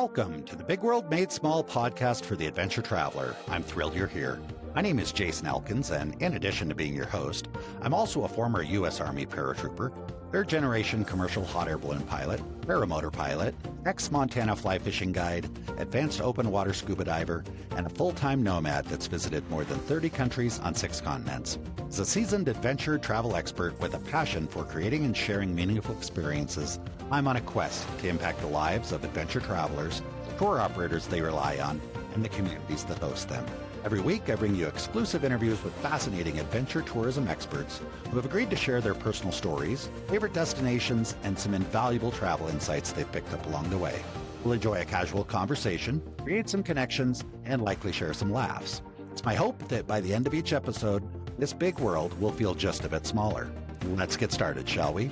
Welcome to the Big World Made Small podcast for the adventure traveler. I'm thrilled you're here. My name is Jason Elkins, and in addition to being your host, I'm also a former U.S. Army paratrooper, third-generation commercial hot air balloon pilot, paramotor pilot, ex-Montana fly fishing guide, advanced open water scuba diver, and a full-time nomad that's visited more than 30 countries on 6 continents. As a seasoned adventure travel expert with a passion for creating and sharing meaningful experiences, I'm on a quest to impact the lives of adventure travelers, tour operators they rely on, and the communities that host them. Every week, I bring you exclusive interviews with fascinating adventure tourism experts who have agreed to share their personal stories, favorite destinations, and some invaluable travel insights they've picked up along the way. We'll enjoy a casual conversation, create some connections, and likely share some laughs. It's my hope that by the end of each episode, this big world will feel just a bit smaller. Let's get started, shall we?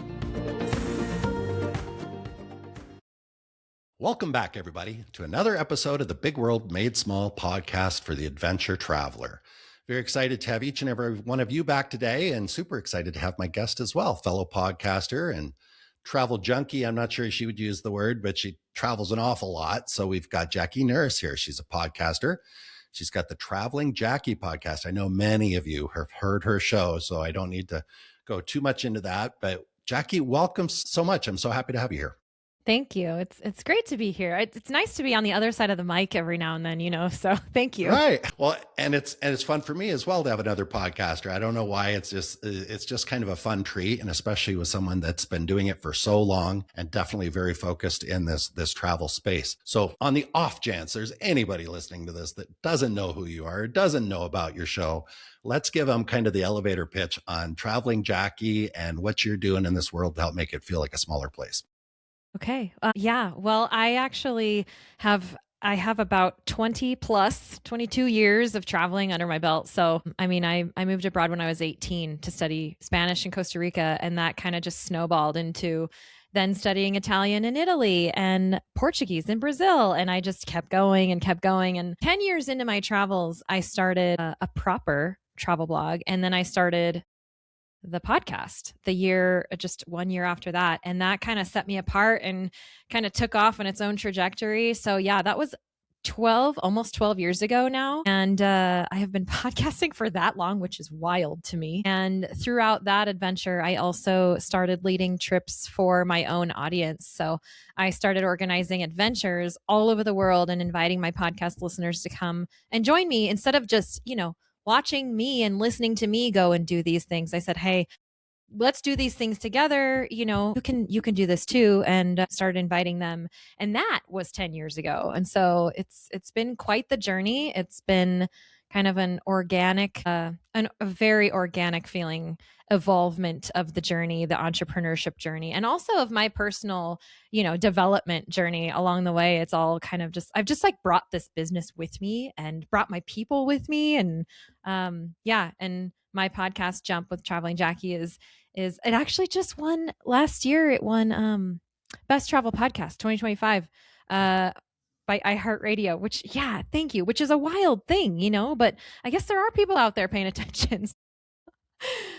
Welcome back, everybody, to another episode of the Big World Made Small podcast for the adventure traveler. Very excited to have each and every one of you back today, and super excited to have my guest as well, fellow podcaster and travel junkie. I'm not sure she would use the word, but she travels an awful lot. So we've got Jackie Nourse here. She's a podcaster. She's got the Traveling Jackie podcast. I know many of you have heard her show, so I don't need to go too much into that. But Jackie, welcome so much. I'm so happy to have you here. Thank you. It's great to be here. It's nice to be on the other side of the mic every now and then, so thank you. Right. Well, and it's fun for me as well to have another podcaster. I don't know why. It's just kind of a fun treat, and especially with someone that's been doing it for so long and definitely very focused in this travel space. So on the off chance there's anybody listening to this that doesn't know who you are, doesn't know about your show, let's give them kind of the elevator pitch on Traveling Jackie and what you're doing in this world to help make it feel like a smaller place. Okay. Well, I actually have about 22 years of traveling under my belt. So, I moved abroad when I was 18 to study Spanish in Costa Rica, and that kind of just snowballed into then studying Italian in Italy and Portuguese in Brazil. And I just kept going. And 10 years into my travels, I started a proper travel blog. And then I started the podcast just 1 year after that. And that kind of set me apart and kind of took off on its own trajectory. So yeah, that was almost 12 years ago now. And I have been podcasting for that long, which is wild to me. And throughout that adventure, I also started leading trips for my own audience. So I started organizing adventures all over the world and inviting my podcast listeners to come and join me instead of just, watching me and listening to me go and do these things. I said, hey, let's do these things together. You can do this too, and started inviting them. And that was 10 years ago. And so it's been quite the journey. It's been kind of a very organic feeling evolvement of the journey, the entrepreneurship journey, and also of my personal, development journey along the way. It's all kind of I've just brought this business with me and brought my people with me. And and my podcast Jump with Traveling Jackie is it actually just won last year. It won Best Travel Podcast 2025 by iHeartRadio, which thank you, which is a wild thing, but I guess there are people out there paying attention.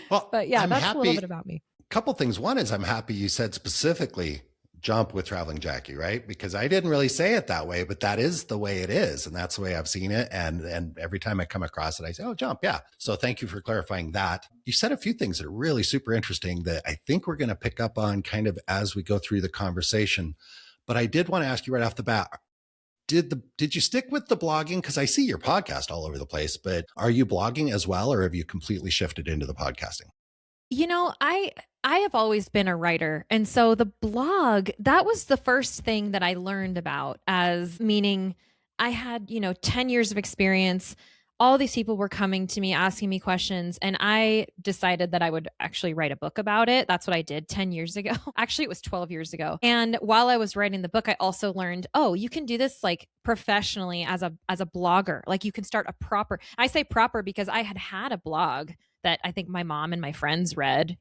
Well, but that's a little bit about me. A couple things. One is I'm happy you said specifically Jump with Traveling Jackie, right? Because I didn't really say it that way, but that is the way it is. And that's the way I've seen it. And every time I come across it, I say, oh, Jump. Yeah. So thank you for clarifying that. You said a few things that are really super interesting that I think we're going to pick up on kind of as we go through the conversation. But I did want to ask you right off the bat, did you stick with the blogging? Because I see your podcast all over the place, but are you blogging as well, or have you completely shifted into the podcasting? I have always been a writer. And so the blog, that was the first thing that I learned about, as meaning I had, 10 years of experience. All these people were coming to me, asking me questions, and I decided that I would actually write a book about it. That's what I did 10 years ago. Actually, it was 12 years ago. And while I was writing the book, I also learned, you can do this professionally as a blogger. You can start I say proper because I had a blog that I think my mom and my friends read,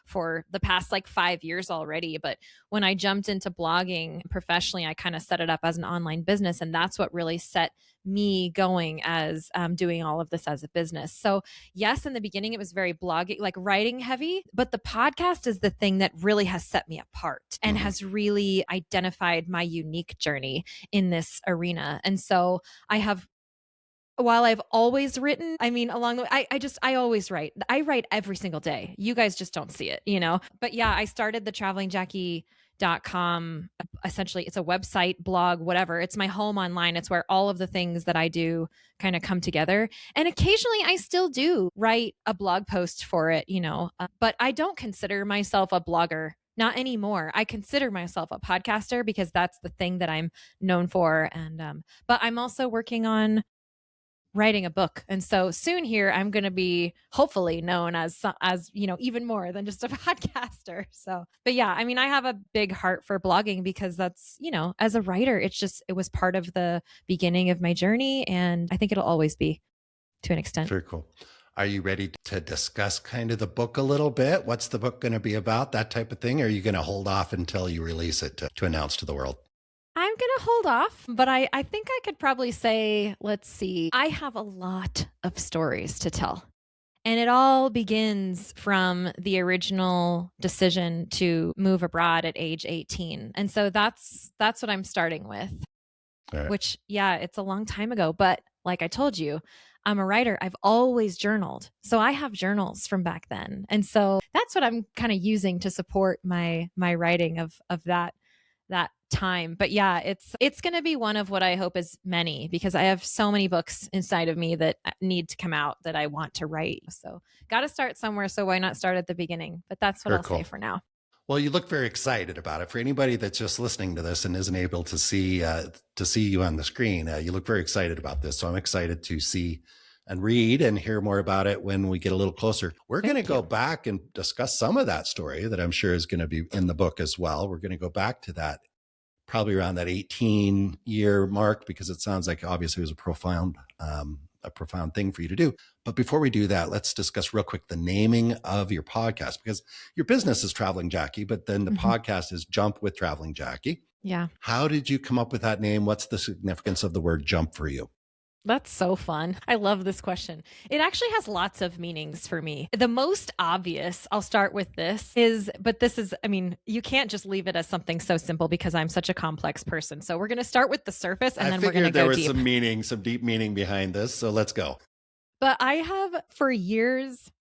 for the past like 5 years already. But when I jumped into blogging professionally, I kind of set it up as an online business. And that's what really set me going as doing all of this as a business. So yes, in the beginning, it was very blogging, like writing heavy, but the podcast is the thing that really has set me apart and has really identified my unique journey in this arena. And so I have, while I've always written, I mean, along the way, I always write. I write every single day. You guys just don't see it. But yeah, I started the travelingjackie.com. Essentially, it's a website, blog, whatever. It's my home online. It's where all of the things that I do kind of come together. And occasionally I still do write a blog post for it, but I don't consider myself a blogger. Not anymore. I consider myself a podcaster because that's the thing that I'm known for. And, but I'm also working on writing a book. And so soon here, I'm going to be hopefully known as, even more than just a podcaster. So, but yeah, I mean, I have a big heart for blogging because that's, as a writer, it was part of the beginning of my journey. And I think it'll always be to an extent. Very cool. Are you ready to discuss kind of the book a little bit? What's the book going to be about? That type of thing? Or are you going to hold off until you release it to announce to the world? I'm going to hold off, but I think I could probably say, let's see, I have a lot of stories to tell. And it all begins from the original decision to move abroad at age 18. And so that's what I'm starting with, right. Which, yeah, it's a long time ago. But like I told you, I'm a writer. I've always journaled. So I have journals from back then. And so that's what I'm kind of using to support my writing of that time. But yeah, it's going to be one of what I hope is many, because I have so many books inside of me that need to come out that I want to write. So got to start somewhere. So why not start at the beginning? But that's what I'll say for now. Well, you look very excited about it. For anybody that's just listening to this and isn't able to see you on the screen, you look very excited about this. So I'm excited to see and read and hear more about it when we get a little closer. We're going to go back and discuss some of that story that I'm sure is going to be in the book as well. We're going to go back to that probably around that 18-year mark, because it sounds like obviously it was a profound thing for you to do. But before we do that, let's discuss real quick the naming of your podcast, because your business is Traveling Jackie, but then the podcast is Jump with Traveling Jackie. Yeah. How did you come up with that name? What's the significance of the word jump for you? That's so fun. I love this question. It actually has lots of meanings for me. The most obvious, I'll start with this, you can't just leave it as something so simple because I'm such a complex person. So we're going to start with the surface and then we're going to go deep. There was some deep meaning behind this. So let's go. But I have for years,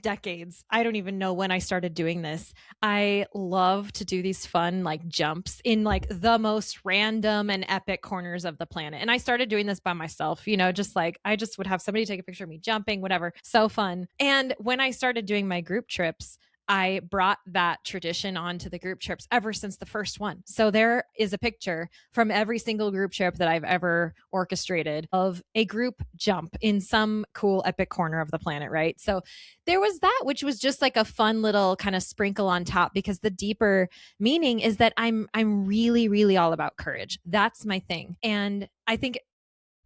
decades. I don't even know when I started doing this. I love to do these fun jumps in the most random and epic corners of the planet. And I started doing this by myself, I just would have somebody take a picture of me jumping, whatever. So fun. And when I started doing my group trips, I brought that tradition onto the group trips ever since the first one. So there is a picture from every single group trip that I've ever orchestrated of a group jump in some cool epic corner of the planet, right? So there was that, which was just like a fun little kind of sprinkle on top, because the deeper meaning is that I'm really, really all about courage. That's my thing. And I think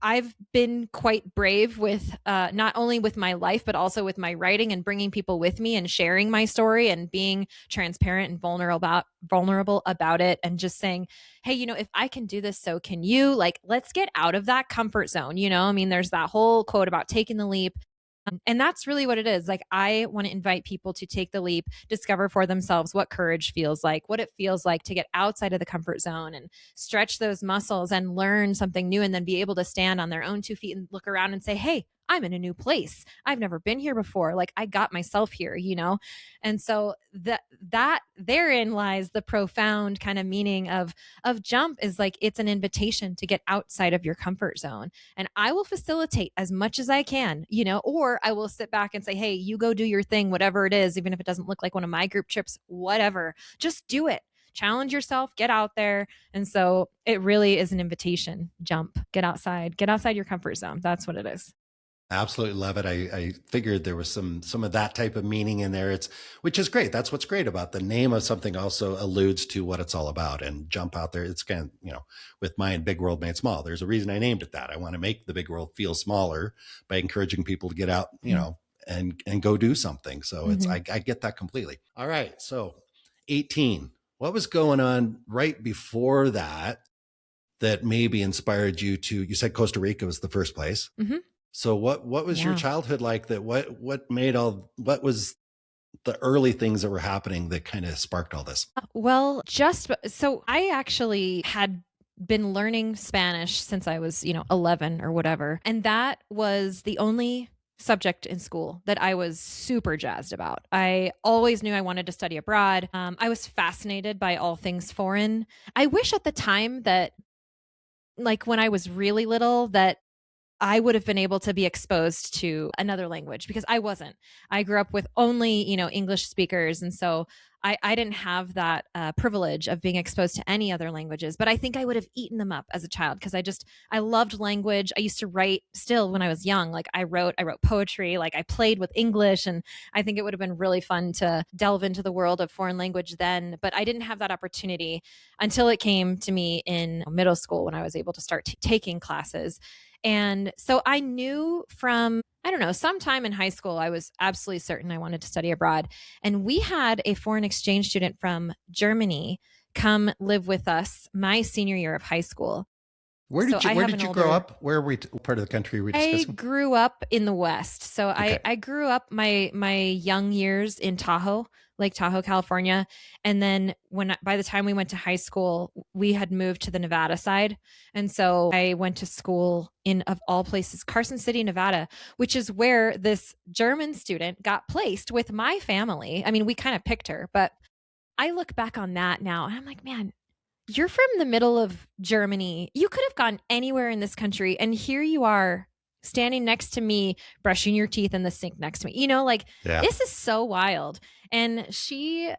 I've been quite brave with not only with my life, but also with my writing and bringing people with me and sharing my story and being transparent and vulnerable about it, and just saying, hey, if I can do this, so can you. Let's get out of that comfort zone. There's that whole quote about taking the leap. And that's really what it is. I want to invite people to take the leap, discover for themselves what courage feels like, what it feels like to get outside of the comfort zone and stretch those muscles and learn something new, and then be able to stand on their own 2 feet and look around and say, hey, I'm in a new place. I've never been here before. I got myself here, And so that therein lies the profound kind of meaning of jump, is it's an invitation to get outside of your comfort zone. And I will facilitate as much as I can, or I will sit back and say, hey, you go do your thing, whatever it is, even if it doesn't look like one of my group trips, whatever, just do it. Challenge yourself, get out there. And so it really is an invitation. Jump, get outside your comfort zone. That's what it is. Absolutely love it. I figured there was some of that type of meaning in there. Which is great. That's what's great about the name of something, also alludes to what it's all about. And jump out there. It's kind of, with mine, Big World Made Small. There's a reason I named it that. I want to make the big world feel smaller by encouraging people to get out, and go do something. So Mm-hmm. I get that completely. All right. So 18, what was going on right before that maybe inspired you to, you said Costa Rica was the first place. Mm-hmm. So what was your childhood like, that what was the early things that were happening that kind of sparked all this? Well, so I actually had been learning Spanish since I was, 11 or whatever. And that was the only subject in school that I was super jazzed about. I always knew I wanted to study abroad. I was fascinated by all things foreign. I wish at the time that, like when I was really little, that I would have been able to be exposed to another language, because I wasn't. I grew up with only, English speakers. And so I didn't have that privilege of being exposed to any other languages. But I think I would have eaten them up as a child, because I loved language. I used to write still when I was young. Like I wrote poetry, like I played with English. And I think it would have been really fun to delve into the world of foreign language then. But I didn't have that opportunity until it came to me in middle school, when I was able to start taking classes. And so I knew from, I don't know, sometime in high school, I was absolutely certain I wanted to study abroad. And we had a foreign exchange student from Germany come live with us my senior year of high school. Where did you grow up? Where were part of the country were we discussing? I grew up in the West. So Okay. I grew up my young years in Tahoe, Lake Tahoe, California. And then by the time we went to high school, we had moved to the Nevada side. And so I went to school in, of all places, Carson City, Nevada, which is where this German student got placed with my family. I mean, we kind of picked her, but I look back on that now and I'm like, man, you're from the middle of Germany. You could have gone anywhere in this country, and here you are standing next to me, brushing your teeth in the sink next to me. This is so wild. And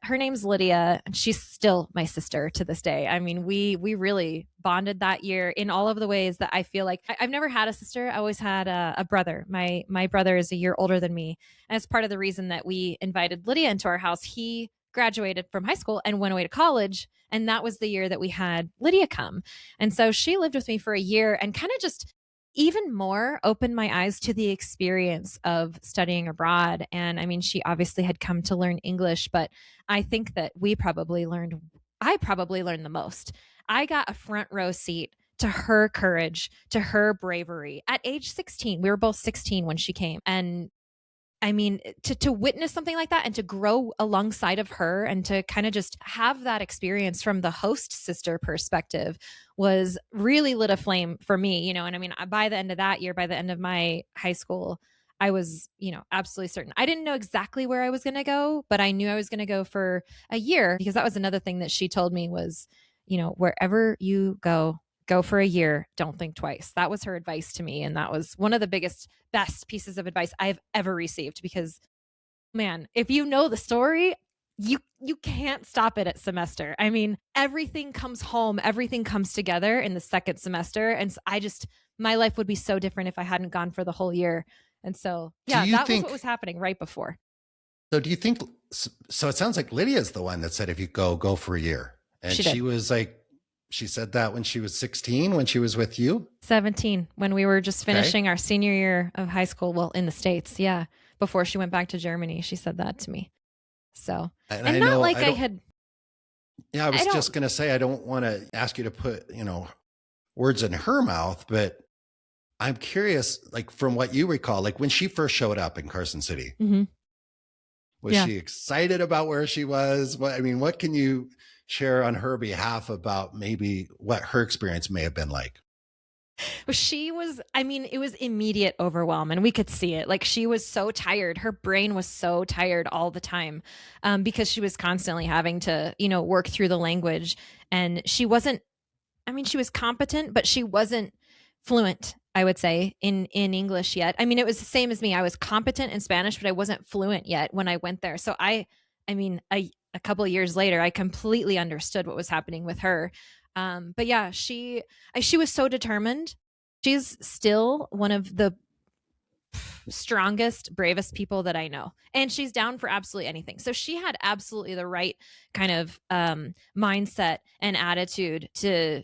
her name's Lydia, and she's still my sister to this day. I mean, we really bonded that year in all of the ways that I feel like I've never had a sister. I always had a brother. My brother is a year older than me. And it's part of the reason that we invited Lydia into our house. He graduated from high school and went away to college. And that was the year that we had Lydia come. And so she lived with me for a year and kind of just even more opened my eyes to the experience of studying abroad. And I mean, she obviously had come to learn English, but I think that I probably learned the most. I got a front row seat to her courage, to her bravery at age 16. We were both 16 when she came. And I mean, to witness something like that and to grow alongside of her and to kind of just have that experience from the host sister perspective was really lit a flame for me, And I mean, by the end of that year, by the end of my high school, I was, absolutely certain. I didn't know exactly where I was going to go, but I knew I was going to go for a year, because that was another thing that she told me was, wherever you go for a year, don't think twice. That was her advice to me. And that was one of the best pieces of advice I've ever received, because man, if you know the story, you can't stop it at semester. I mean, everything comes home, everything comes together in the second semester. And so my life would be so different if I hadn't gone for the whole year. And so, yeah, was what was happening right before. So do you think, so it sounds like Lydia's the one that said, if you go for a year. And she was like, she said that when she was 16, when she was with you? 17, when we were just finishing our senior year of high school. Well, in the States, yeah. Before she went back to Germany, she said that to me. So, and I not like I had. Yeah, I was just going to say, I don't want to ask you to put, words in her mouth, but I'm curious, like from what you recall, like when she first showed up in Carson City, was she excited about where she was? What can you share on her behalf about maybe what her experience may have been like? She was, it was immediate overwhelm, and we could see it. Like, she was so tired. Her brain was so tired all the time, because she was constantly having to, work through the language. And she wasn't, she was competent, but she wasn't fluent, I would say, in English yet. It was the same as me. I was competent in Spanish, but I wasn't fluent yet when I went there. So a couple of years later, I completely understood what was happening with her. But yeah, she was so determined. She's still one of the strongest, bravest people that I know. And she's down for absolutely anything. So she had absolutely the right kind of mindset and attitude to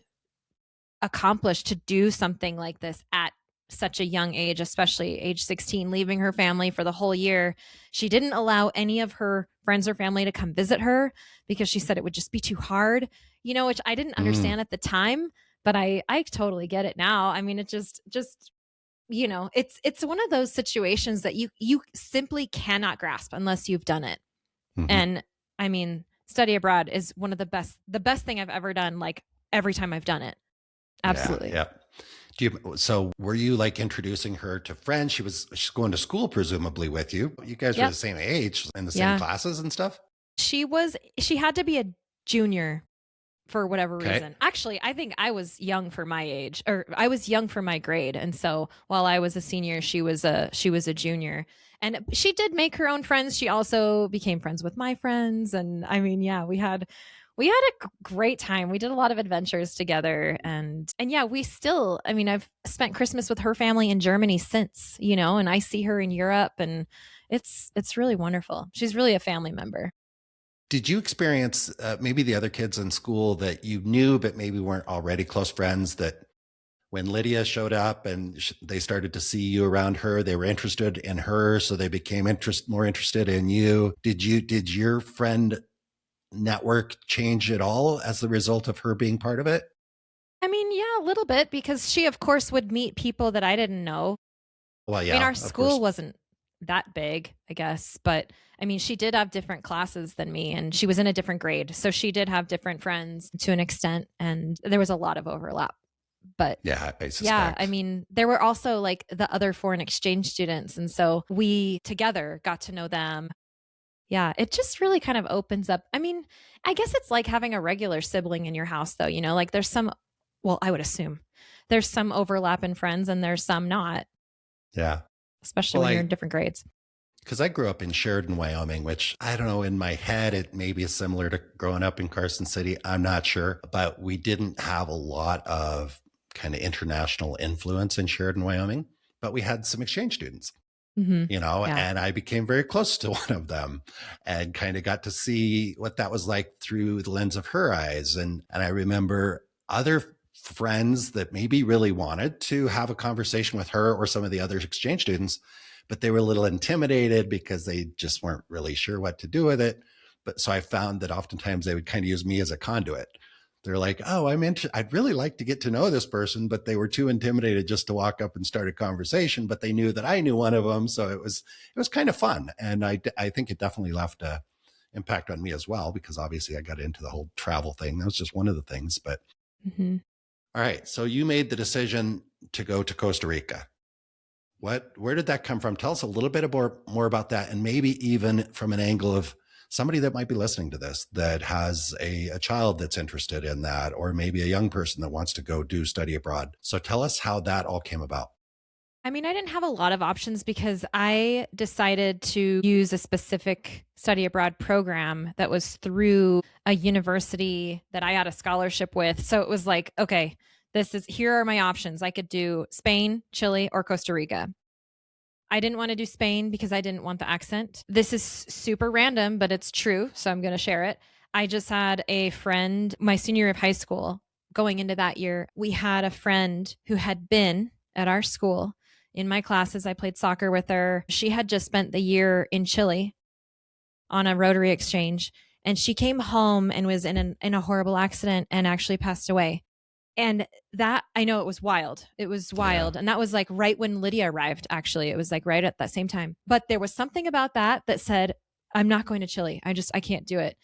accomplish, to do something like this at such a young age, especially age 16, leaving her family for the whole year. She didn't allow any of her friends or family to come visit her because she said it would just be too hard, which I didn't understand at the time, but I totally get it now. I mean, it just it's one of those situations that you simply cannot grasp unless you've done it. Mm-hmm. And I mean, study abroad is one of the best thing I've ever done, like every time I've done it. Absolutely. Yeah. So were you like introducing her to friends? She's going to school presumably with you. You guys were the same age in the same classes and stuff? She had to be a junior for whatever reason. Actually, I think I was young for my age, or I was young for my grade. And so while I was a senior, she was a junior. And she did make her own friends. She also became friends with my friends. And I mean, yeah, we had a great time. We did a lot of adventures together. And yeah, I've spent Christmas with her family in Germany since, and I see her in Europe, and it's really wonderful. She's really a family member. Did you experience maybe the other kids in school that you knew, but maybe weren't already close friends, that when Lydia showed up and they started to see you around her, they were interested in her, so they became more interested in you? Did your friend network change at all as the result of her being part of it? I mean, yeah, a little bit, because she, of course, would meet people that I didn't know. Well, yeah. I mean, our school wasn't that big, I guess, but I mean, she did have different classes than me, and she was in a different grade. So she did have different friends to an extent, and there was a lot of overlap. But yeah, I suspect. Yeah, I mean, there were also like the other foreign exchange students. And so we together got to know them. Yeah, it just really kind of opens up. I mean, I guess it's like having a regular sibling in your house, though, like there's I would assume there's some overlap in friends and there's some not. Yeah. Especially when you're in different grades. Because I grew up in Sheridan, Wyoming, which I don't know, in my head, it maybe is similar to growing up in Carson City. I'm not sure, but we didn't have a lot of kind of international influence in Sheridan, Wyoming, but we had some exchange students. Mm-hmm. And I became very close to one of them and kind of got to see what that was like through the lens of her eyes. And I remember other friends that maybe really wanted to have a conversation with her or some of the other exchange students, but they were a little intimidated because they just weren't really sure what to do with it. But so I found that oftentimes they would kind of use me as a conduit. They're like, oh, I'd really like to get to know this person, but they were too intimidated just to walk up and start a conversation, but they knew that I knew one of them. So it was kind of fun. And I think it definitely left a impact on me as well, because obviously I got into the whole travel thing. That was just one of the things, but mm-hmm. All right. So you made the decision to go to Costa Rica. Where did that come from? Tell us a little bit more about that. And maybe even from an angle of somebody that might be listening to this that has a child that's interested in that, or maybe a young person that wants to go do study abroad. So tell us how that all came about. I mean, I didn't have a lot of options because I decided to use a specific study abroad program that was through a university that I had a scholarship with. So it was like, okay, here are my options. I could do Spain, Chile, or Costa Rica. I didn't want to do Spain because I didn't want the accent. This is super random, but it's true. So I'm going to share it. I just had a friend, my senior year of high school, going into that year, we had a friend who had been at our school in my classes. I played soccer with her. She had just spent the year in Chile on a Rotary exchange, and she came home and was in a horrible accident and actually passed away. And that, I know, it was wild. It was wild. Yeah. And that was like right when Lydia arrived, actually. It was like right at that same time. But there was something about that said, I'm not going to Chile. I can't do it.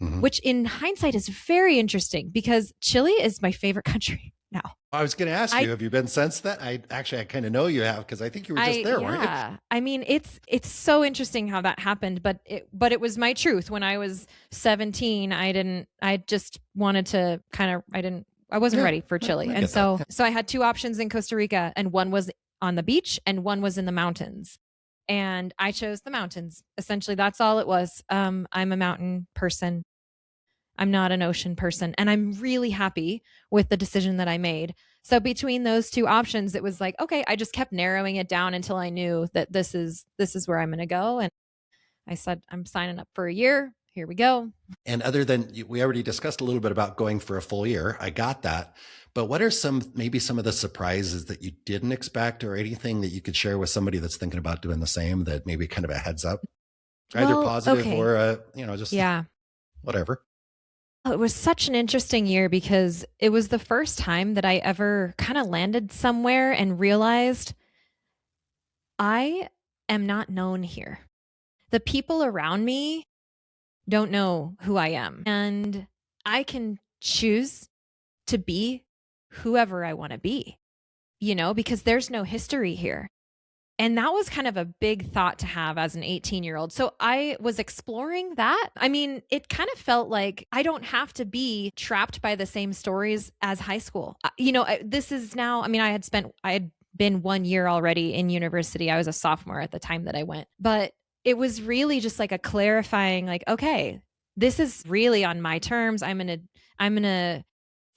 Mm-hmm. Which in hindsight is very interesting because Chile is my favorite country now. I was going to ask you, have you been since that? I kind of know you have, because I think you were just there, weren't you? Yeah. I mean, it's so interesting how that happened, but it was my truth. When I was 17, I just wanted to I wasn't ready for Chile. And so I had two options in Costa Rica, and one was on the beach and one was in the mountains. And I chose the mountains. Essentially, that's all it was. I'm a mountain person. I'm not an ocean person. And I'm really happy with the decision that I made. So between those two options, it was like, okay, I just kept narrowing it down until I knew that this is where I'm going to go. And I said, I'm signing up for a year. Here we go. And other than, we already discussed a little bit about going for a full year. I got that. But what are maybe some of the surprises that you didn't expect, or anything that you could share with somebody that's thinking about doing the same, that maybe kind of a heads up, either Well, positive okay. or, just Yeah. whatever. Well, it was such an interesting year because it was the first time that I ever kind of landed somewhere and realized I am not known here. The people around me don't know who I am. And I can choose to be whoever I want to be, because there's no history here. And that was kind of a big thought to have as an 18-year-old. So I was exploring that. I mean, it kind of felt like I don't have to be trapped by the same stories as high school. This is now, I mean, I had been 1 year already in university. I was a sophomore at the time that I went, but it was really just like a clarifying, like, okay, this is really on my terms. I'm going to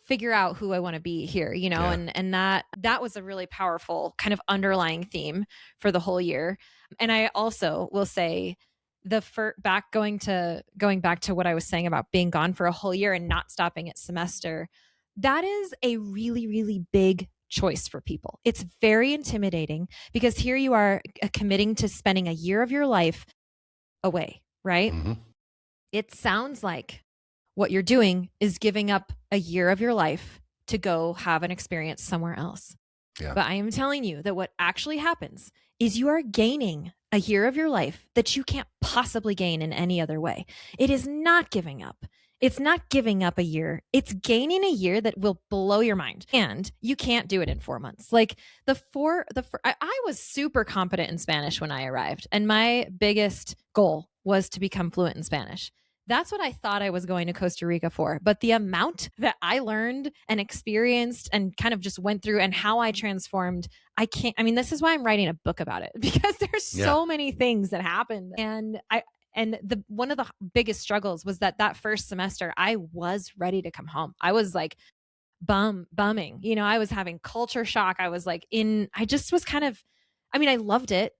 figure out who I want to be here, Yeah. and that was a really powerful kind of underlying theme for the whole year. And I also will say going back to what I was saying about being gone for a whole year and not stopping at semester, that is a really, really big choice for people. It's very intimidating because here you are committing to spending a year of your life away, right? Mm-hmm. It sounds like what you're doing is giving up a year of your life to go have an experience somewhere else. Yeah. But I am telling you that what actually happens is you are gaining a year of your life that you can't possibly gain in any other way. It is not giving up. It's not giving up a year. It's gaining a year that will blow your mind. And you can't do it in 4 months. Like I was super competent in Spanish when I arrived. And my biggest goal was to become fluent in Spanish. That's what I thought I was going to Costa Rica for. But the amount that I learned and experienced and kind of just went through and how I transformed, this is why I'm writing a book about it, because there's so many things that happened. And one of the biggest struggles was that first semester, I was ready to come home. I was like bumming, I was having culture shock. I was like I just was kind of, I loved it.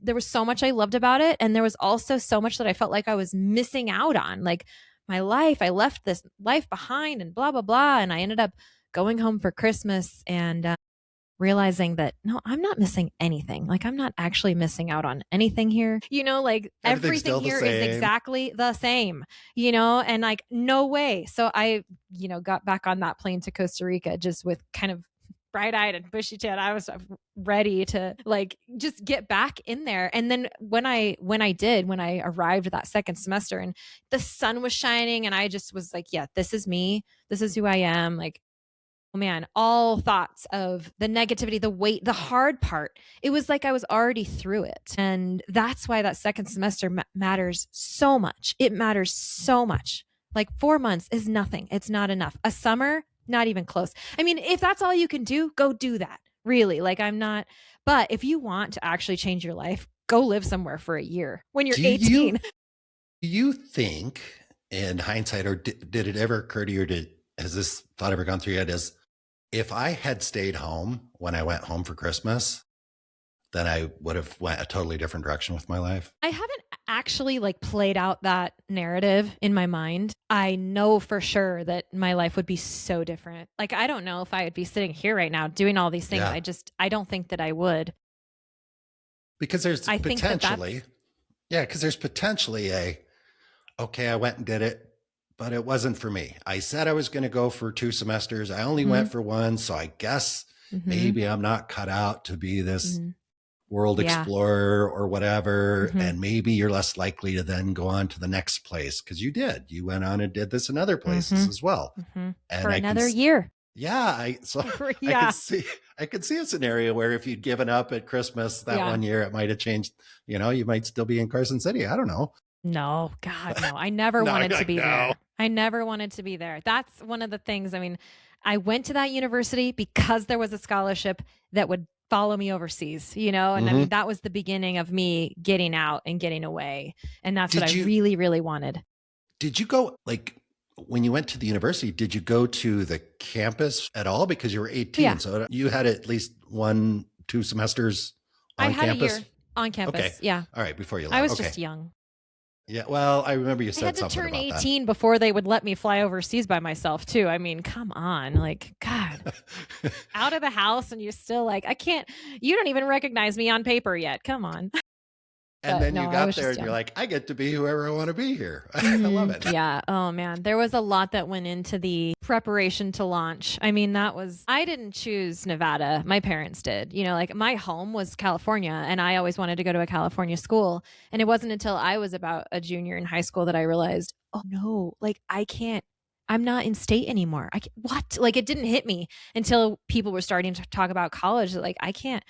There was so much I loved about it. And there was also so much that I felt like I was missing out on, like my life. I left this life behind and blah, blah, blah. And I ended up going home for Christmas and realizing that, no, I'm not missing anything. Like I'm not actually missing out on anything here. Like everything here is exactly the same, and like, no way. So I, got back on that plane to Costa Rica just with kind of bright-eyed and bushy-tailed. I was ready to like just get back in there. And then when I arrived that second semester and the sun was shining and I just was like, yeah, this is me. This is who I am. Like, oh man, all thoughts of the negativity, the weight, the hard part. It was like I was already through it. And that's why that second semester matters so much. It matters so much. Like 4 months is nothing. It's not enough. A summer, not even close. If that's all you can do, go do that. Really. Like but if you want to actually change your life, go live somewhere for a year when you're 18. Do you think, in hindsight, or did it ever occur to you, has this thought ever gone through your head, if I had stayed home when I went home for Christmas, then I would have went a totally different direction with my life? I haven't actually like played out that narrative in my mind. I know for sure that my life would be so different. Like, I don't know if I would be sitting here right now doing all these things. Yeah. I don't think that I would. Because there's potentially, because there's potentially okay, I went and did it, but it wasn't for me. I said I was going to go for 2 semesters. I only went for 1. So I guess maybe I'm not cut out to be this world explorer or whatever. And maybe you're less likely to then go on to the next place, because you went on and did this in other places as well. And for another year. Yeah. I could see a scenario where if you'd given up at Christmas that 1 year, it might have changed. You might still be in Carson City. I don't know. No, God, no. I never wanted to be there. I never wanted to be there. That's one of the things. I went to that university because there was a scholarship that would follow me overseas, and that was the beginning of me getting out and getting away. And that's what I really, really wanted. Did you go, like, when you went to the university, did you go to the campus at all? Because you were 18. Yeah. So you had at least 1-2 semesters on campus? I had a year on campus. Okay. Yeah. All right. Before you left. I was just young. Yeah. Well, I remember you I had said to something turn about 18 before they would let me fly overseas by myself too. I mean, come on. Like, God, that. out of the house and you're still like, I can't, you don't even recognize me on paper yet. Come on. And But then no, you I got was there just and you're young. like, I get to be whoever I want to be here. I love it. Yeah. Oh man. There was a lot that went into the preparation to launch. I mean, I didn't choose Nevada. My parents did. You know, like my home was California and I always wanted to go to a California school. And it wasn't until I was about a junior in high school that I realized, oh no, like I can't, I'm not in state anymore. What? Like it didn't hit me until people were starting to talk about college. Like I can't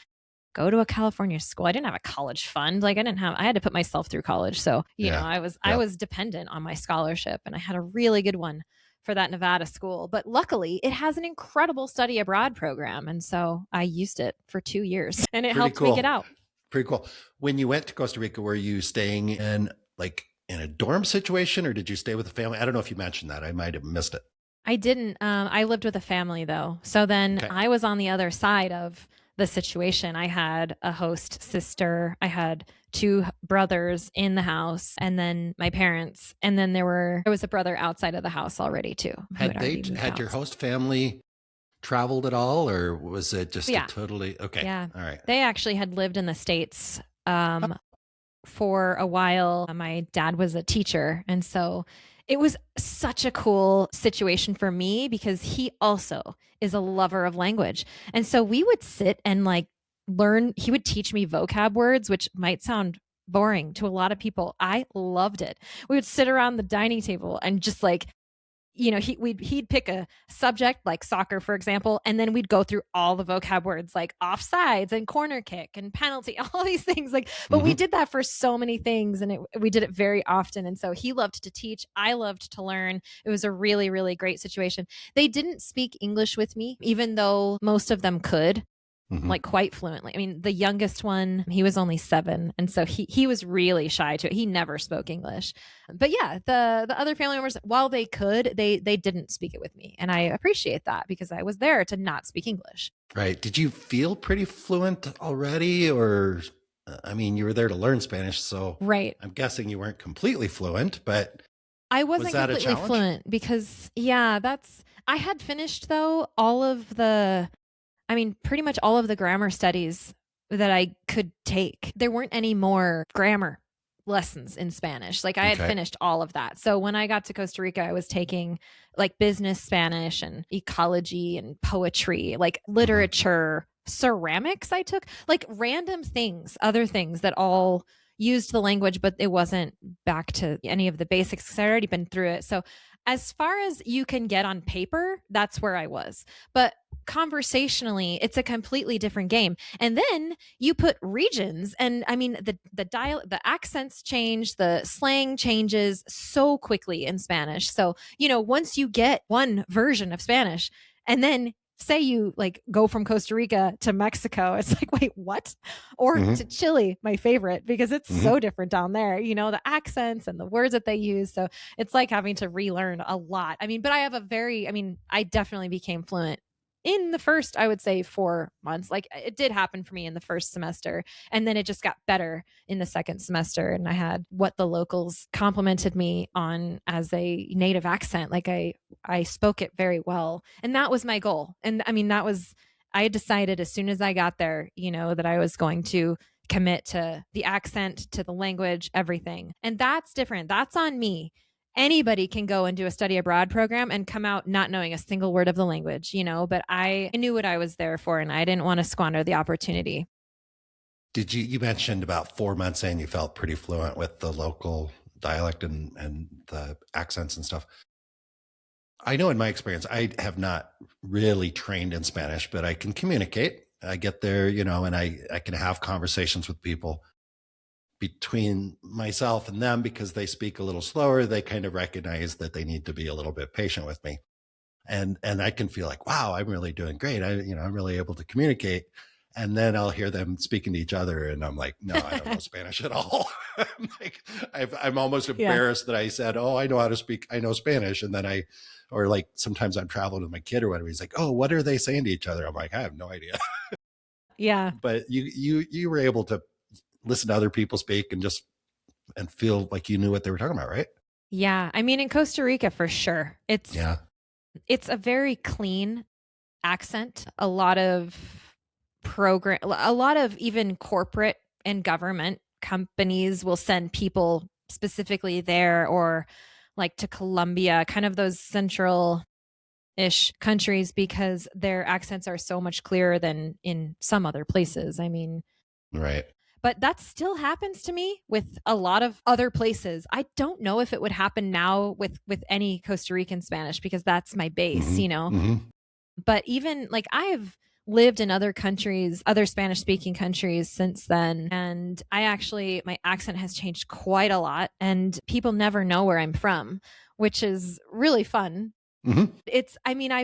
go to a California school. I didn't have a college fund. Like I had to put myself through college. So, you know, Yeah. I was dependent on my scholarship and I had a really good one for that Nevada school. But luckily, it has an incredible study abroad program. And so I used it for 2 years and it Pretty helped me get cool. out. Pretty cool. When you went to Costa Rica, were you staying in like in a dorm situation or did you stay with a family? I don't know if you mentioned that. I might have missed it. I didn't. I lived with a family though. So then Okay. I was on the other side of the situation. I had a host sister. I had two brothers in the house, and then my parents, and then there was a brother outside of the house already too, who had already moved Had out. your host family traveled at all, or was it just Yeah, a totally okay? yeah. All right. They actually had lived in the States Oh, for a while. My dad was a teacher. And so it was such a cool situation for me because he also is a lover of language. And so we would sit and like learn, he would teach me vocab words, which might sound boring to a lot of people. I loved it. We would sit around the dining table and just like you know, he'd pick a subject like soccer, for example, and then we'd go through all the vocab words like offsides and corner kick and penalty, all these things. Like, but we did that for so many things, and we did it very often. And so he loved to teach. I loved to learn. It was a really, really great situation. They didn't speak English with me, even though most of them could like quite fluently. I mean, the youngest one, he was only 7, and so he was really shy to it. He never spoke English. But yeah, the other family members, while they could, they didn't speak it with me, and I appreciate that because I was there to not speak English. Right. Did you feel pretty fluent already, or I mean, you were there to learn Spanish, so Right. I'm guessing you weren't completely fluent, but I was wasn't that a completely challenge? fluent because I had finished though pretty much all of the grammar studies that I could take. There weren't any more grammar lessons in Spanish. Like I had Okay. finished all of that. So when I got to Costa Rica, I was taking like business Spanish and ecology and poetry, like literature, ceramics. I took like random things, other things that all used the language, but it wasn't back to any of the basics because I'd already been through it. So as far as you can get on paper, that's where I was. But conversationally, it's a completely different game. And then you put regions, and I mean the accents change, the slang changes so quickly in Spanish. So, you know, once you get one version of Spanish and then say you like go from Costa Rica to Mexico, it's like, wait, what? Or to Chile, my favorite, because it's so different down there, you know, the accents and the words that they use. So it's like having to relearn a lot. I mean, but I definitely became fluent in the first, I would say 4 months. Like it did happen for me in the first semester. And then it just got better in the second semester. And I had what the locals complimented me on as a native accent. Like I spoke it very well. And that was my goal. And I mean, I decided as soon as I got there, you know, that I was going to commit to the accent, to the language, everything. And that's different. That's on me. Anybody can go and do a study abroad program and come out not knowing a single word of the language, you know, but I knew what I was there for and I didn't want to squander the opportunity. You mentioned about 4 months in, you felt pretty fluent with the local dialect and the accents and stuff. I know in my experience, I have not really trained in Spanish, but I can communicate. I get there, you know, and I can have conversations with people. Between myself and them, because they speak a little slower, they kind of recognize that they need to be a little bit patient with me. And I can feel like, wow, I'm really doing great. I'm really able to communicate. And then I'll hear them speaking to each other, and I'm like, no, I don't know Spanish at all. I'm almost embarrassed that I said, oh, I know how to speak. I know Spanish. And then or like sometimes I'm traveling with my kid or whatever. He's like, oh, what are they saying to each other? I'm like, I have no idea. Yeah. But you were able to listen to other people speak and just and feel like you knew what they were talking about, right? Yeah. I mean, in Costa Rica, for sure. It's a very clean accent. A lot of even corporate and government companies will send people specifically there, or like to Colombia, kind of those central-ish countries, because their accents are so much clearer than in some other places. I mean, right. But that still happens to me with a lot of other places. I don't know if it would happen now with any Costa Rican Spanish, because that's my base, But even like I've lived in other countries, other Spanish speaking countries since then. And my accent has changed quite a lot, and people never know where I'm from, which is really fun. I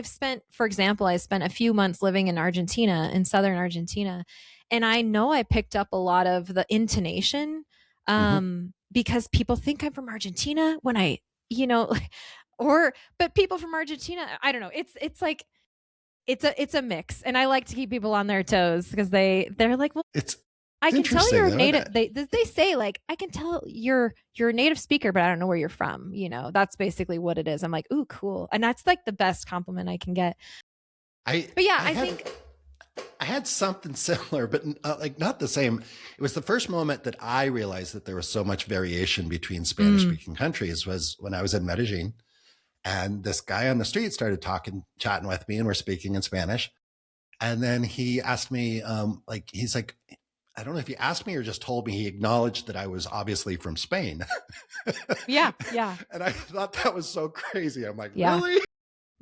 spent a few months living in southern Argentina. And I know I picked up a lot of the intonation because people think I'm from Argentina when but people from Argentina, I don't know. It's a mix, and I like to keep people on their toes because they're like, well, I can tell you're a native. They say like, I can tell you're a native speaker, but I don't know where you're from. That's basically what it is. I'm like, ooh, cool, and that's like the best compliment I can get. I think I had something similar, but like not the same. It was the first moment that I realized that there was so much variation between Spanish-speaking countries was when I was in Medellin, and this guy on the street started chatting with me, and we're speaking in Spanish. And then he asked me, he's like, I don't know if he asked me or just told me, he acknowledged that I was obviously from Spain. Yeah. And I thought that was so crazy. I'm like, really?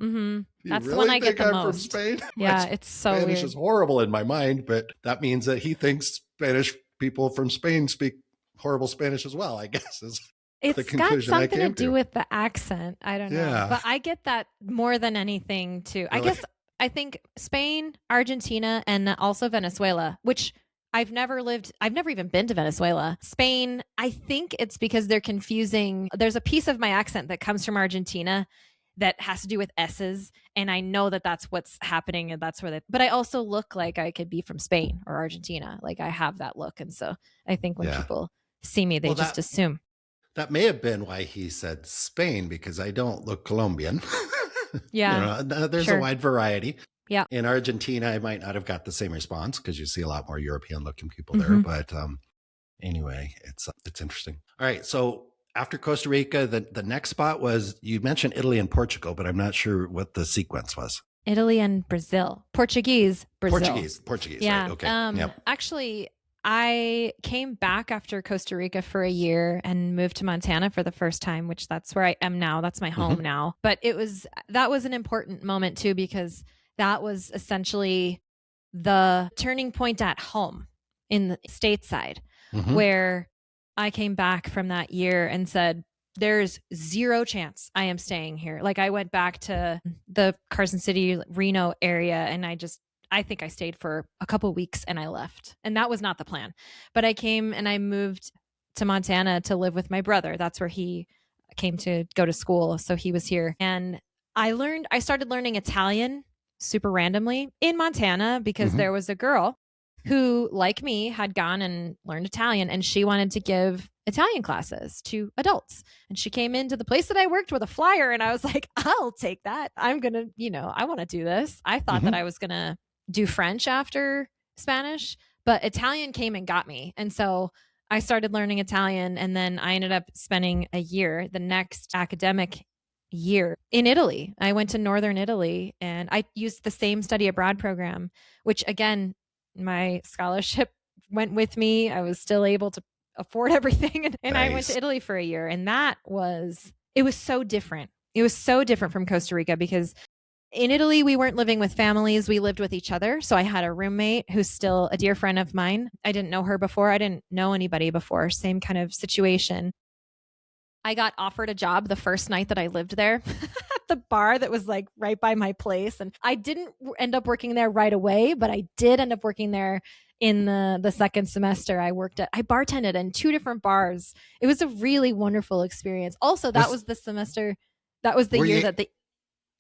Mm-hmm. That's really the one I get the I'm most. From Spain? Yeah, it's so Spanish weird. is horrible in my mind, but that means that he thinks Spanish people from Spain speak horrible Spanish as well, I guess, is the conclusion I came to. It's got something to do with the accent. I don't know. But I get that more than anything too. Really? I think Spain, Argentina, and also Venezuela, which I've never even been to Venezuela. Spain, I think it's because they're confusing. There's a piece of my accent that comes from Argentina that has to do with S's. And I know that that's what's happening, and that's but I also look like I could be from Spain or Argentina. Like I have that look. And so I think when people see me, they just assume. That may have been why he said Spain, because I don't look Colombian. Yeah. There's a wide variety. Yeah. In Argentina, I might not have got the same response because you see a lot more European looking people there. But anyway, it's interesting. All right. So after Costa Rica, the next spot was, you mentioned Italy and Portugal, but I'm not sure what the sequence was. Italy and Brazil. Brazil. Portuguese. Yeah. Right. Okay. Actually, I came back after Costa Rica for a year and moved to Montana for the first time, which that's where I am now. That's my home now. But that was an important moment too, because that was essentially the turning point at home in the stateside, where I came back from that year and said, there's zero chance I am staying here. Like I went back to the Carson City, Reno area, and I think I stayed for a couple weeks and I left. And that was not the plan. But I came and I moved to Montana to live with my brother. That's where he came to go to school. So he was here. And I started learning Italian super randomly in Montana because there was a girl who, like me, had gone and learned Italian, and she wanted to give Italian classes to adults. And she came into the place that I worked with a flyer, and I was like, I'll take that. I'm going to, I want to do this. I thought that I was going to do French after Spanish, but Italian came and got me. And so I started learning Italian, and then I ended up spending a year, the next academic year, in Italy. I went to Northern Italy, and I used the same study abroad program, which again, my scholarship went with me. I was still able to afford everything. And nice. I went to Italy for a year, and it was so different. It was so different from Costa Rica, because in Italy, we weren't living with families. We lived with each other. So I had a roommate who's still a dear friend of mine. I didn't know her before. I didn't know anybody before. Same kind of situation. I got offered a job the first night that I lived there at the bar that was like right by my place. And I didn't end up working there right away, but I did end up working there in the second semester. I bartended in 2 different bars. It was a really wonderful experience. Also, that was the semester, that was the year that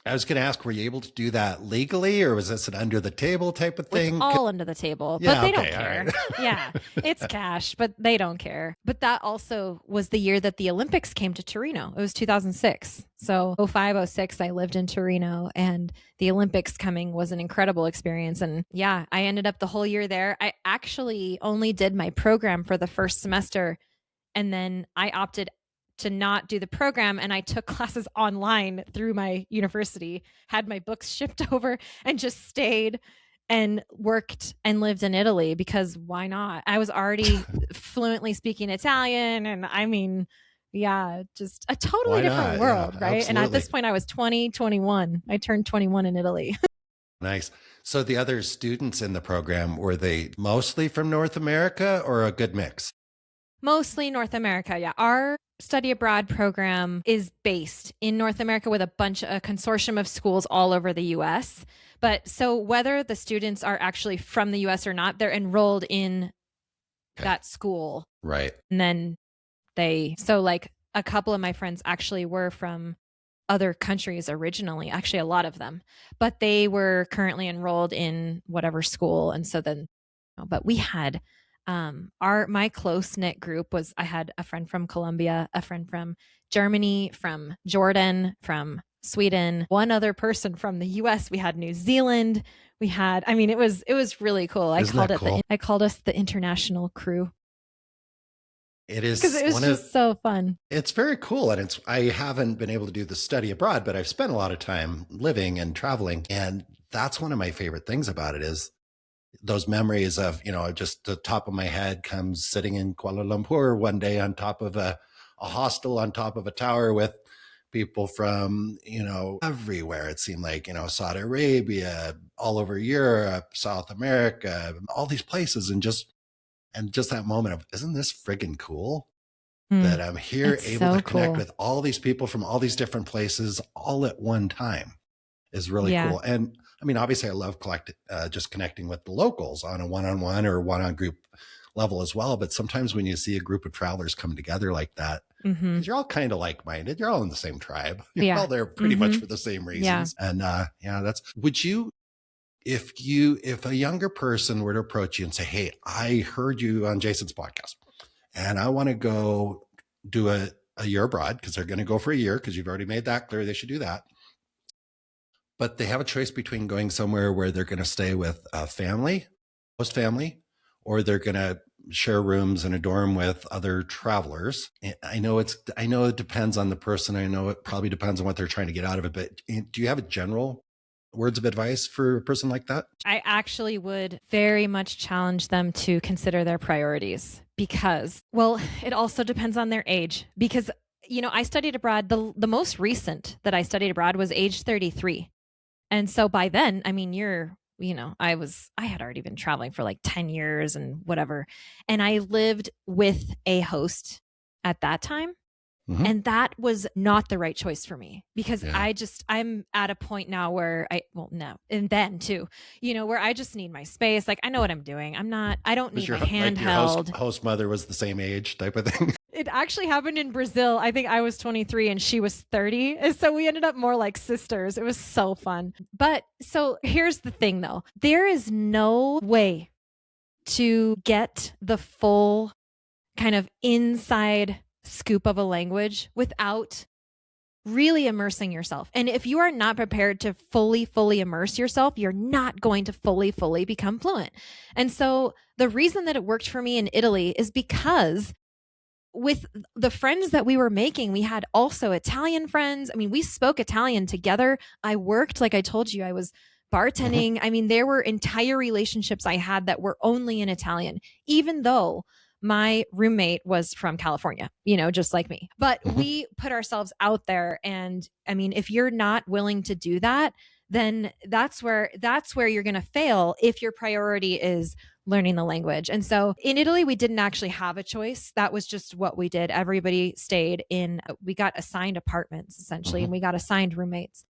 I was going to ask, were you able to do that legally, or was this an under the table type of thing? It's all under the table, Yeah, but they okay, don't care. all right. Yeah, it's cash, but they don't care. But that also was the year that the Olympics came to Torino. It was 2006. So 05, 06, I lived in Torino, and the Olympics coming was an incredible experience. And yeah, I ended up the whole year there. I actually only did my program for the first semester, and then I opted to not do the program, and I took classes online through my university, had my books shipped over, and just stayed and worked and lived in Italy, because why not? I was already fluently speaking Italian, and I mean, yeah, just a totally Why different not? world, Yeah, right? And at this absolutely. point I was 20, 21. I turned 21 in Italy. Nice. So the other students in the program, were they mostly from North America or a good mix? Mostly North America. Yeah. Our study abroad program is based in North America with a consortium of schools all over the US. But so whether the students are actually from the US or not, they're enrolled in that school. Right. And then so like a couple of my friends actually were from other countries originally, actually a lot of them, but they were currently enrolled in whatever school. And so then, but we had my close knit group was, I had a friend from Colombia, a friend from Germany, from Jordan, from Sweden, one other person from the US. We had New Zealand. We had, I mean, it was really cool. I called us the international crew. It is, because it was just so fun. It's very cool. And I haven't been able to do the study abroad, but I've spent a lot of time living and traveling. And that's one of my favorite things about it, is those memories of, just the top of my head comes sitting in Kuala Lumpur one day on top of a hostel on top of a tower with people from, everywhere. It seemed like, Saudi Arabia, all over Europe, South America, all these places. And just that moment of, isn't this friggin' cool that I'm here able to connect with all these people from all these different places all at one time is really cool. And I mean, obviously I love just connecting with the locals on a one-on-one or one-on group level as well. But sometimes when you see a group of travelers come together like that, because you're all kind of like-minded, you're all in the same tribe. You're all there pretty much for the same reasons. And if a younger person were to approach you and say, hey, I heard you on Jason's podcast and I want to go do a year abroad, because they're going to go for a year, because you've already made that clear they should do that. But they have a choice between going somewhere where they're going to stay with a host family, or they're going to share rooms in a dorm with other travelers. I know it depends on the person. I know it probably depends on what they're trying to get out of it. But do you have a general words of advice for a person like that? I actually would very much challenge them to consider their priorities, because, well, it also depends on their age. Because, I studied abroad. The most recent that I studied abroad was age 33. And so by then, I mean, I had already been traveling for like 10 years and whatever. And I lived with a host at that time. Mm-hmm. And that was not the right choice for me, because I'm at a point now where and then too, where I just need my space. Like, I know what I'm doing. I don't need my handheld. Your host mother was the same age type of thing. It actually happened in Brazil. I think I was 23 and she was 30. And so we ended up more like sisters. It was so fun. But so here's the thing though. There is no way to get the full kind of inside scoop of a language without really immersing yourself. And if you are not prepared to fully immerse yourself, you're not going to fully become fluent. And so the reason that it worked for me in Italy is because with the friends that we were making, we had also Italian friends. I mean, we spoke Italian together. I worked, like I told you, I was bartending. I mean, there were entire relationships I had that were only in Italian, even though my roommate was from California, just like me. But we put ourselves out there. And I mean, if you're not willing to do that, then that's where you're going to fail if your priority is learning the language. And so in Italy, we didn't actually have a choice. That was just what we did. Everybody we got assigned apartments essentially, and we got assigned roommates.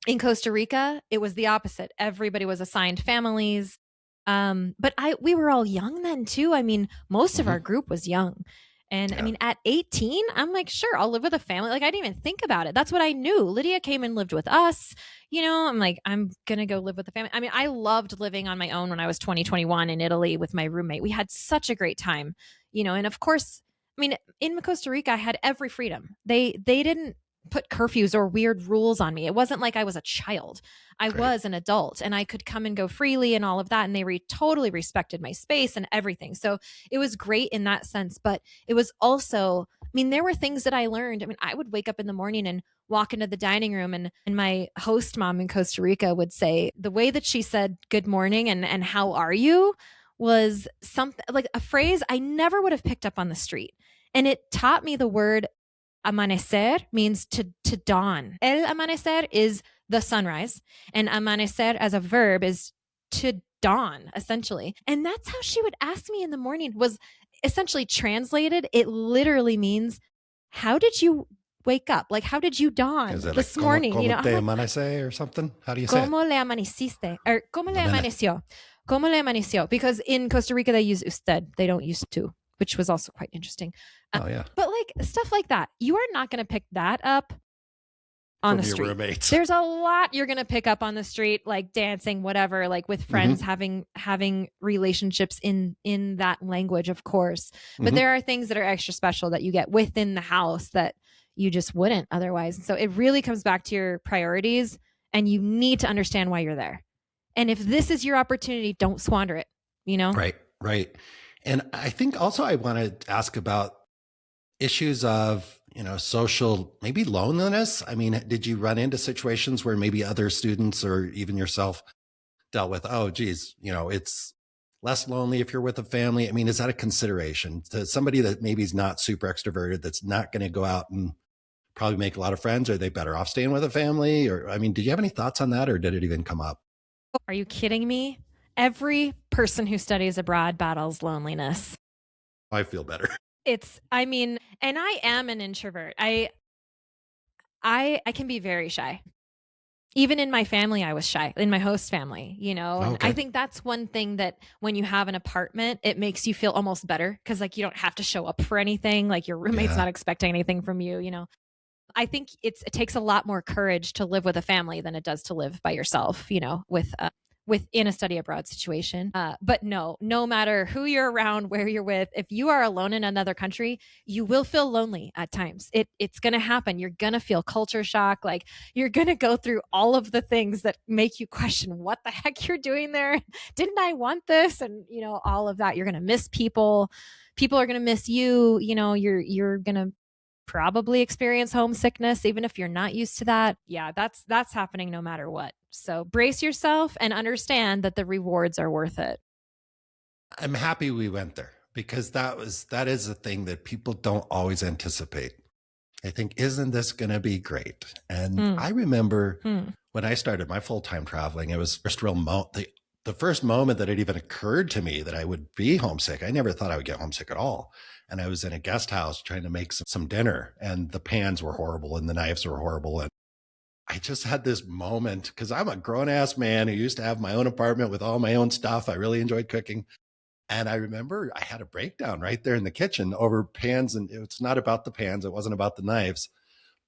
In Costa Rica, it was the opposite. Everybody was assigned families. But we were all young then too. I mean, most of our group was young. And I mean, at 18, I'm like, sure, I'll live with a family. Like, I didn't even think about it. That's what I knew. Lydia came and lived with us. I'm like, I'm going to go live with the family. I mean, I loved living on my own when I was 21 in Italy with my roommate. We had such a great time, and of course, I mean, in Costa Rica, I had every freedom. They didn't put curfews or weird rules on me. It wasn't like I was a child. I was an adult and I could come and go freely and all of that. And they totally respected my space and everything. So it was great in that sense. But it was also, I mean, there were things that I learned. I mean, I would wake up in the morning and walk into the dining room and my host mom in Costa Rica would say the way that she said good morning and how are you was something like a phrase I never would have picked up on the street. And it taught me the word amanecer means to dawn. El amanecer is the sunrise, and amanecer as a verb is to dawn, essentially. And that's how she would ask me in the morning, was essentially translated. It literally means, how did you wake up? Like, how did you dawn this morning? Como te amanece or something? How do you say ¿Cómo le amaneciste? Or ¿cómo le amaneció? ¿Cómo le amaneció? Because in Costa Rica, they use usted. They don't use tú, which was also quite interesting. But like stuff like that, you are not going to pick that up on the street. Roommates. There's a lot you're going to pick up on the street, like dancing, whatever, like with friends, having relationships in that language, of course. But there are things that are extra special that you get within the house that you just wouldn't otherwise. And so it really comes back to your priorities, and you need to understand why you're there. And if this is your opportunity, don't squander it, Right. And I think also I want to ask about issues of, social, maybe loneliness. I mean, did you run into situations where maybe other students or even yourself dealt with, oh, geez, it's less lonely if you're with a family? I mean, is that a consideration to somebody that maybe is not super extroverted, that's not going to go out and probably make a lot of friends? Are they better off staying with a family? Or, I mean, did you have any thoughts on that, or did it even come up? Are you kidding me? Every person who studies abroad battles loneliness. I feel better. And I am an introvert. I can be very shy. Even in my family, I was shy, in my host family, and I think that's one thing that when you have an apartment, it makes you feel almost better, because like you don't have to show up for anything. Like your roommate's not expecting anything from you, I think it takes a lot more courage to live with a family than it does to live by yourself, within a study abroad situation. But no matter who you're around, where you're with, if you are alone in another country, you will feel lonely at times. It's going to happen. You're going to feel culture shock. Like you're going to go through all of the things that make you question what the heck you're doing there. Didn't I want this? And, all of that. You're going to miss people. People are going to miss you. You're going to probably experience homesickness, even if you're not used to that. Yeah, that's happening no matter what. So brace yourself and understand that the rewards are worth it. I'm happy we went there, because that is a thing that people don't always anticipate. I think, isn't this going to be great? And I remember when I started my full-time traveling, it was the first moment that it even occurred to me that I would be homesick. I never thought I would get homesick at all. And I was in a guest house trying to make some dinner, and the pans were horrible and the knives were horrible. And I just had this moment, because I'm a grown ass man who used to have my own apartment with all my own stuff. I really enjoyed cooking. And I remember I had a breakdown right there in the kitchen over pans. And it's not about the pans. It wasn't about the knives,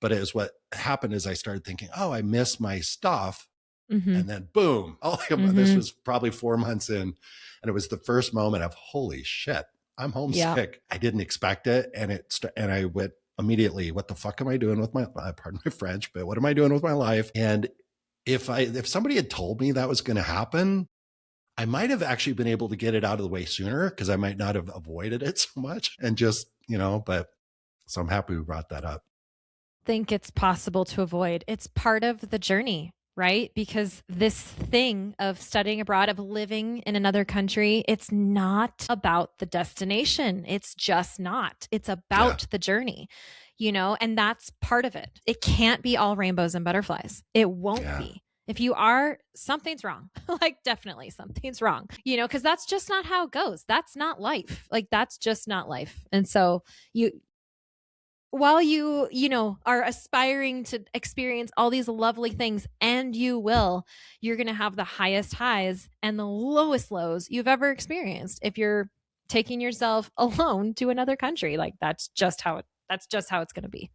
but it was what happened is I started thinking, oh, I miss my stuff. And then boom, this was probably 4 months in. And it was the first moment of, holy shit, I'm homesick. I didn't expect it. And I went immediately, what the fuck am I doing with my, pardon my French, but what am I doing with my life? And if somebody had told me that was going to happen, I might have actually been able to get it out of the way sooner, because I might not have avoided it so much and just, but so I'm happy we brought that up. I think it's possible to avoid. It's part of the journey, right? Because this thing of studying abroad, of living in another country, it's not about the destination. It's just not. It's about the journey, and that's part of it. It can't be all rainbows and butterflies. It won't be. If you are, something's wrong. Like definitely something's wrong, because that's just not how it goes. That's not life. Like that's just not life. And so while you are aspiring to experience all these lovely things, and you're going to have the highest highs and the lowest lows you've ever experienced if you're taking yourself alone to another country. Like that's just how it's going to be.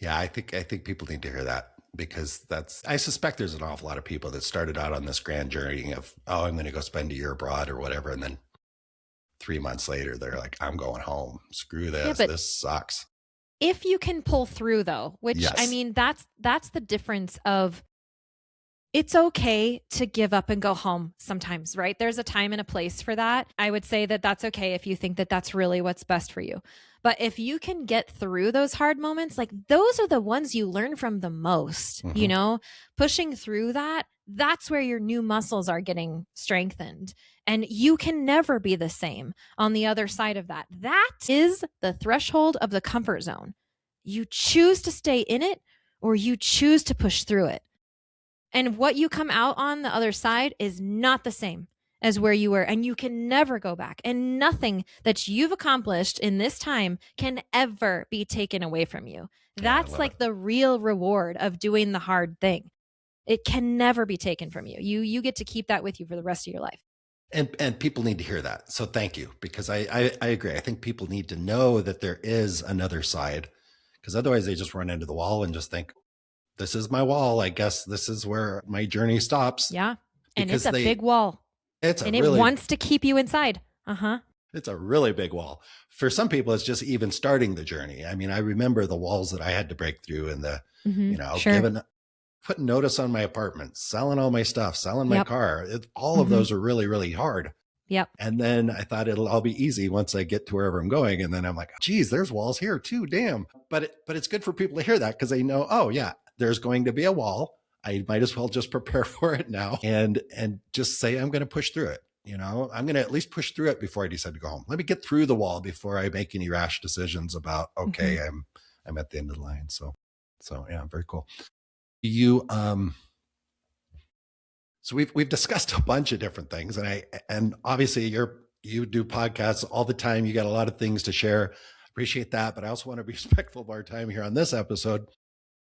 Yeah, I think people need to hear that, because I suspect there's an awful lot of people that started out on this grand journey of, oh, I'm going to go spend a year abroad or whatever. And then 3 months later, they're like, I'm going home. Screw this. Yeah, this sucks. If you can pull through though, which yes. I mean, that's the difference of, it's okay to give up and go home sometimes, right? There's a time and a place for that. I would say that that's okay if you think that that's really what's best for you. But if you can get through those hard moments, like those are the ones you learn from the most, you know, pushing through that, that's where your new muscles are getting strengthened. And you can never be the same on the other side of that. That is the threshold of the comfort zone. You choose to stay in it or you choose to push through it. And what you come out on the other side is not the same as where you were. And you can never go back. And nothing that you've accomplished in this time can ever be taken away from you. That's like the real reward of doing the hard thing. It can never be taken from you. You get to keep that with you for the rest of your life. And people need to hear that. So thank you, because I agree. I think people need to know that there is another side, because otherwise they just run into the wall and just think, this is my wall. I guess this is where my journey stops. Yeah. And it's a big wall. It wants to keep you inside. It's a really big wall. For some people, it's just even starting the journey. I mean, I remember the walls that I had to break through, and putting notice on my apartment, selling all my stuff, selling my car. All of those are really, really hard. Yep. And then I thought it'll all be easy once I get to wherever I'm going. And then I'm like, geez, there's walls here too. Damn. But it's good for people to hear that, because they know, oh yeah, there's going to be a wall. I might as well just prepare for it now and just say, I'm going to push through it. You know, I'm going to at least push through it before I decide to go home. Let me get through the wall before I make any rash decisions about, okay, I'm at the end of the line. So yeah, very cool. So we've discussed a bunch of different things, and obviously you do podcasts all the time. You got a lot of things to share. Appreciate that, but I also want to be respectful of our time here on this episode.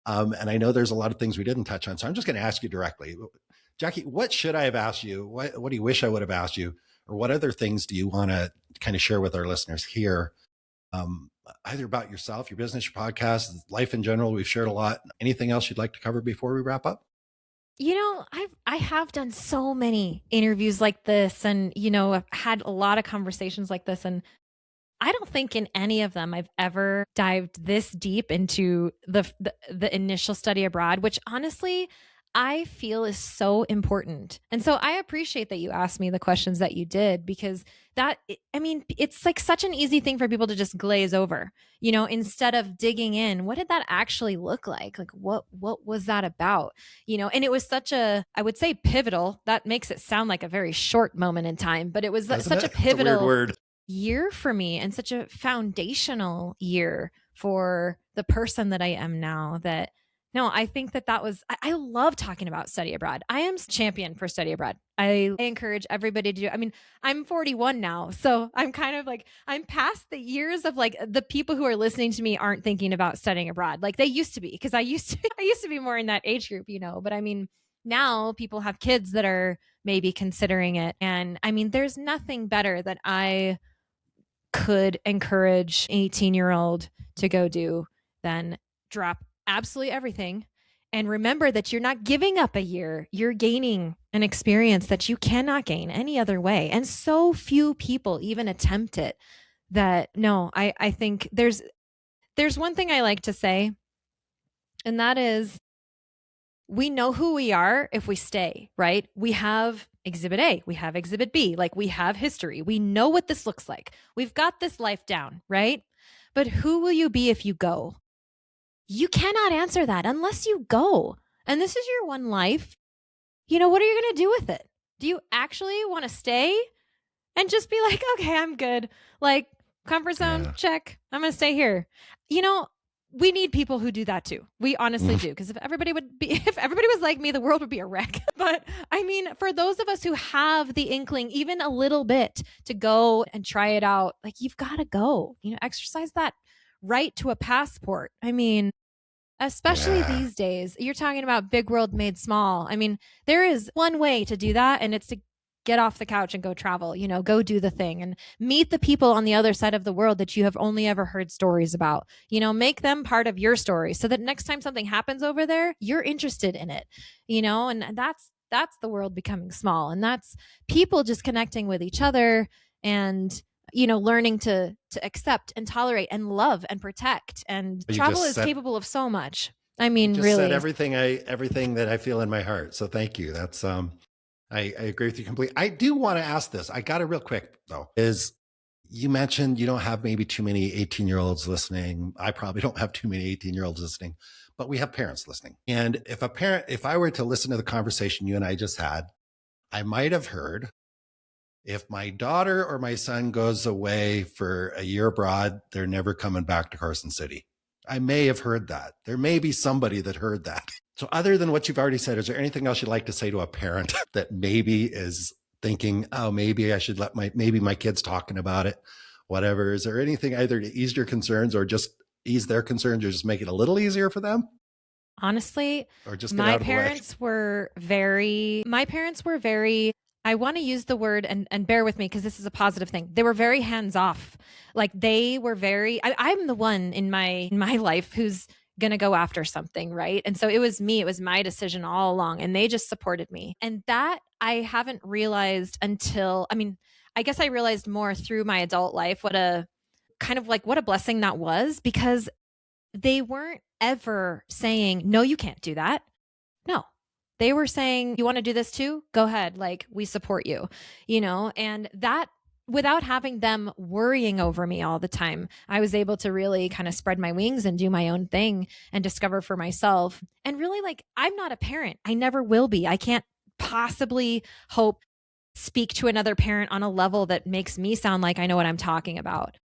And I know there's a lot of things we didn't touch on, so I'm just going to ask you directly, Jackie. What should I have asked you? What do you wish I would have asked you, or what other things do you want to kind of share with our listeners here? Either about yourself, your business, your podcast, life in general. We've shared a lot. Anything else you'd like to cover before we wrap up? You know, I have done so many interviews like this, and, you know, I've had a lot of conversations like this, and I don't think in any of them I've ever dived this deep into the initial study abroad, which honestly I feel is so important. And so I appreciate that you asked me the questions that you did, because it's like such an easy thing for people to just glaze over, you know, instead of digging in. What did that actually look like? Like, what was that about? You know, and it was such a, I would say pivotal. That makes it sound like a very short moment in time, but it was such a pivotal year for me, and such a foundational year for the person that I am now. That no, I think that was, I love talking about study abroad. I am champion for study abroad. I encourage everybody to do. I mean, I'm 41 now, so I'm kind of like, I'm past the years of like the people who are listening to me aren't thinking about studying abroad like they used to be, because I used to be more in that age group, you know. But I mean, now people have kids that are maybe considering it, and I mean, there's nothing better that I could encourage an 18-year-old to go do than drop absolutely everything and remember that you're not giving up a year. You're gaining an experience that you cannot gain any other way. And so few people even attempt it. That no, I think there's one thing I like to say, and that is, we know who we are if we stay, right? We have exhibit A, we have exhibit B, like we have history. We know what this looks like. We've got this life down, right? But who will you be if you go? You cannot answer that unless you go. And this is your one life. You know, what are you going to do with it? Do you actually want to stay and just be like, okay, I'm good. Like, comfort zone, check. I'm going to stay here. You know, we need people who do that too. We honestly do. Because if everybody was like me, the world would be a wreck. But I mean, for those of us who have the inkling, even a little bit, to go and try it out, like, you've got to go, you know, exercise that right to a passport. I mean, especially these days, you're talking about big world made small. I mean, there is one way to do that, and it's to get off the couch and go travel, go do the thing and meet the people on the other side of the world that you have only ever heard stories about. Make them part of your story so that next time something happens over there, you're interested in it, and that's the world becoming small. And that's people just connecting with each other and, learning to accept and tolerate and love and protect. And travel is capable of so much. I mean, you just really said everything that I feel in my heart. So thank you. That's, I agree with you completely. I do want to ask this. I got it real quick though, is you mentioned you don't have maybe too many 18-year-olds listening. I probably don't have too many 18-year-olds listening, but we have parents listening. And if I were to listen to the conversation you and I just had, I might have heard, if my daughter or my son goes away for a year abroad, they're never coming back to Carson City. I may have heard that. There may be somebody that heard that. So other than what you've already said, is there anything else you'd like to say to a parent that maybe is thinking, oh, maybe I should maybe my kid's talking about it, whatever. Is there anything either to ease your concerns or just ease their concerns or just make it a little easier for them? Honestly, or just my parents were very, I want to use the word and bear with me because this is a positive thing. They were very hands off. Like they were very, I'm the one in my life who's going to go after something. Right. And so it was me, it was my decision all along and they just supported me. And that I haven't realized until, I guess I realized more through my adult life, what a blessing that was, because they weren't ever saying, no, you can't do that. No, they were saying, you want to do this too? Go ahead. Like we support you, and that without having them worrying over me all the time, I was able to really kind of spread my wings and do my own thing and discover for myself. And really, like, I'm not a parent. I never will be. I can't possibly speak to another parent on a level that makes me sound like I know what I'm talking about.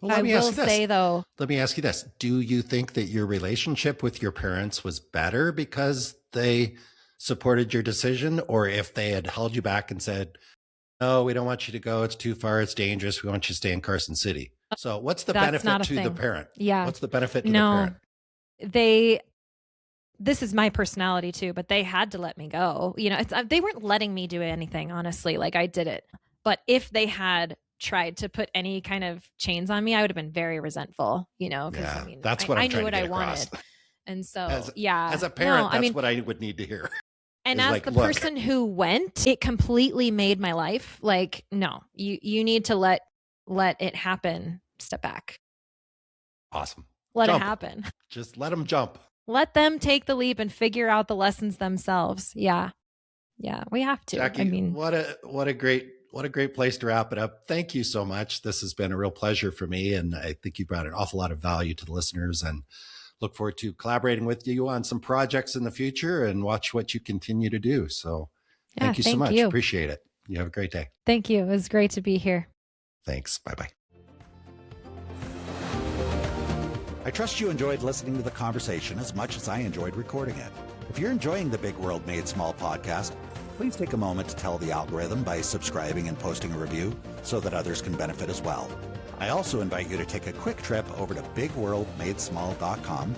Well, I will say though, let me ask you this. Do you think that your relationship with your parents was better because they supported your decision? Or if they had held you back and said, no, we don't want you to go. It's too far. It's dangerous. We want you to stay in Carson City. So what's the benefit to the parent? Yeah. What's the benefit to the parent? This is my personality too, but they had to let me go. They weren't letting me do anything, honestly. Like I did it. But if they had tried to put any kind of chains on me, I would have been very resentful, because that's what I knew what I wanted. And so, as a parent, that's what I would need to hear. And as the person who went, it completely made my life like, no, you need to let it happen. Step back. Awesome. Let it happen. Just let them jump. Let them take the leap and figure out the lessons themselves. Yeah. Yeah. We have to. Jackie, what a great place to wrap it up. Thank you so much. This has been a real pleasure for me. And I think you brought an awful lot of value to the listeners, and look forward to collaborating with you on some projects in the future and watch what you continue to do. So thank you so much. Appreciate it. You have a great day. Thank you. It was great to be here. Thanks. Bye-bye. I trust you enjoyed listening to the conversation as much as I enjoyed recording it. If you're enjoying the Big World Made Small podcast, please take a moment to tell the algorithm by subscribing and posting a review so that others can benefit as well. I also invite you to take a quick trip over to bigworldmadesmall.com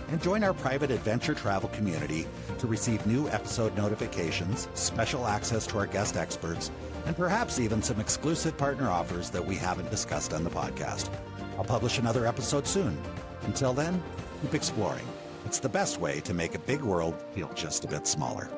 and join our private adventure travel community to receive new episode notifications, special access to our guest experts, and perhaps even some exclusive partner offers that we haven't discussed on the podcast. I'll publish another episode soon. Until then, keep exploring. It's the best way to make a big world feel just a bit smaller.